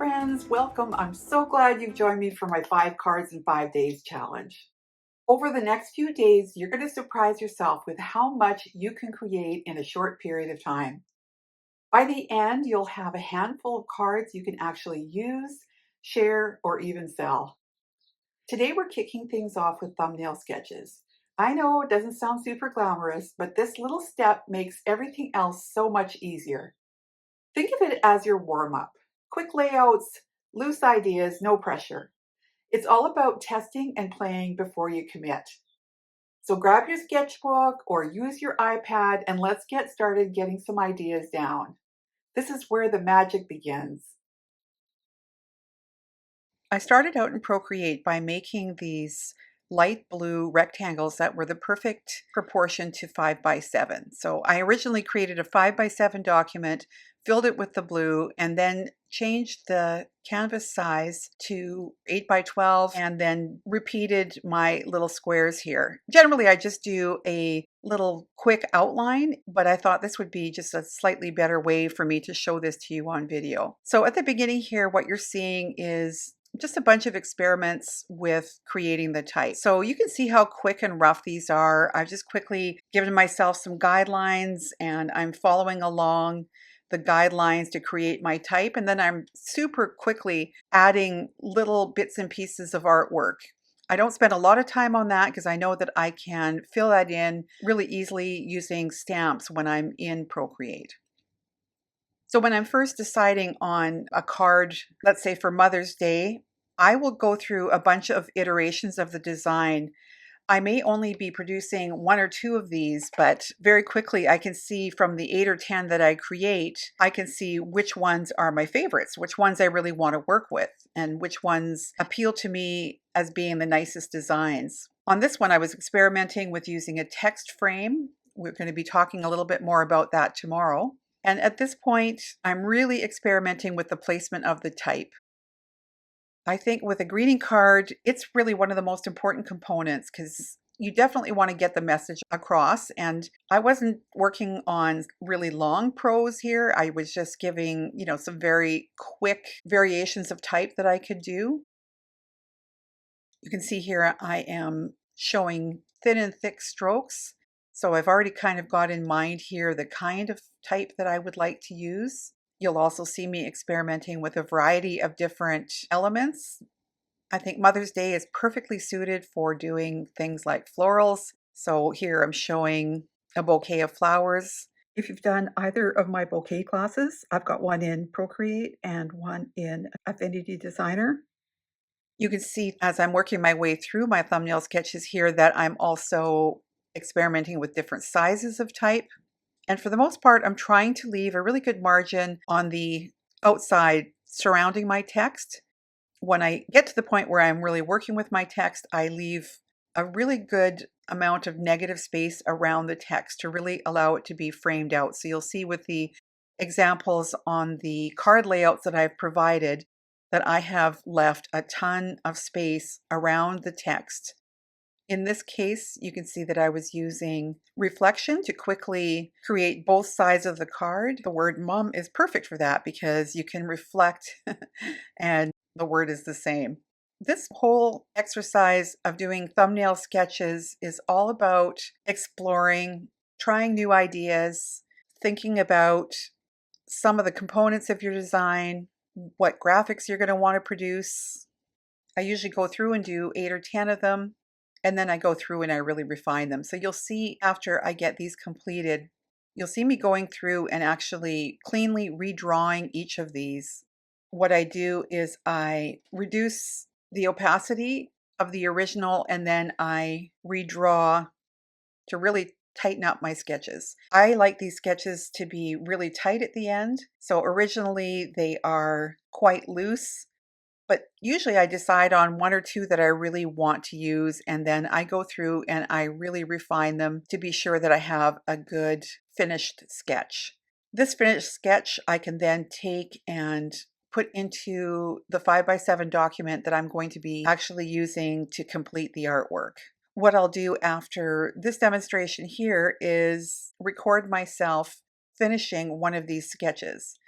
friends, welcome. I'm so glad you've joined me for my 5 cards in 5 days challenge. Over the next few days, you're going to surprise yourself with how much you can create in a short period of time. By the end, you'll have a handful of cards you can actually use, share, or even sell. Today, we're kicking things off with thumbnail sketches. I know it doesn't sound super glamorous, but this little step makes everything else so much easier. Think of it as your warm-up. Quick layouts, loose ideas, no pressure. It's all about testing and playing before you commit. So grab your sketchbook or use your iPad and let's get started getting some ideas down. This is where the magic begins. I started out in Procreate by making these light blue rectangles that were the perfect proportion to 5x7. So I originally created a 5x7 document, filled it with the blue, and then changed the canvas size to 8x12 and then repeated my little squares here. Generally, I just do a little quick outline, but I thought this would be just a slightly better way for me to show this to you on video. So at the beginning here, what you're seeing is just a bunch of experiments with creating the type. So you can see how quick and rough these are. I've just quickly given myself some guidelines and I'm following along the guidelines to create my type. And then I'm super quickly adding little bits and pieces of artwork. I don't spend a lot of time on that because I know that I can fill that in really easily using stamps when I'm in Procreate. So when I'm first deciding on a card, let's say for Mother's Day, I will go through a bunch of iterations of the design. I may only be producing 1 or 2 of these, but very quickly I can see from the 8 or 10 that I create, I can see which ones are my favorites, which ones I really want to work with, and which ones appeal to me as being the nicest designs. On this one, I was experimenting with using a text frame. We're going to be talking a little bit more about that tomorrow. And at this point, I'm really experimenting with the placement of the type. I think with a greeting card, it's really one of the most important components because you definitely want to get the message across. And I wasn't working on really long prose here. I was just giving, some very quick variations of type that I could do. You can see here I am showing thin and thick strokes. So I've already kind of got in mind here the kind of type that I would like to use. You'll also see me experimenting with a variety of different elements. I think Mother's Day is perfectly suited for doing things like florals. So here I'm showing a bouquet of flowers. If you've done either of my bouquet classes, I've got one in Procreate and one in Affinity Designer. You can see as I'm working my way through my thumbnail sketches here that I'm also experimenting with different sizes of type. And for the most part, I'm trying to leave a really good margin on the outside surrounding my text. When I get to the point where I'm really working with my text, I leave a really good amount of negative space around the text to really allow it to be framed out. So you'll see with the examples on the card layouts that I've provided that I have left a ton of space around the text. In this case, you can see that I was using reflection to quickly create both sides of the card. The word mom is perfect for that because you can reflect and the word is the same. This whole exercise of doing thumbnail sketches is all about exploring, trying new ideas, thinking about some of the components of your design, what graphics you're going to want to produce. I usually go through and do 8 or 10 of them. And then I go through and I really refine them. So you'll see after I get these completed, you'll see me going through and actually cleanly redrawing each of these. What I do is I reduce the opacity of the original and then I redraw to really tighten up my sketches. I like these sketches to be really tight at the end. So originally they are quite loose. But usually I decide on 1 or 2 that I really want to use, and then I go through and I really refine them to be sure that I have a good finished sketch. This finished sketch I can then take and put into the 5x7 document that I'm going to be actually using to complete the artwork. What I'll do after this demonstration here is record myself finishing one of these sketches.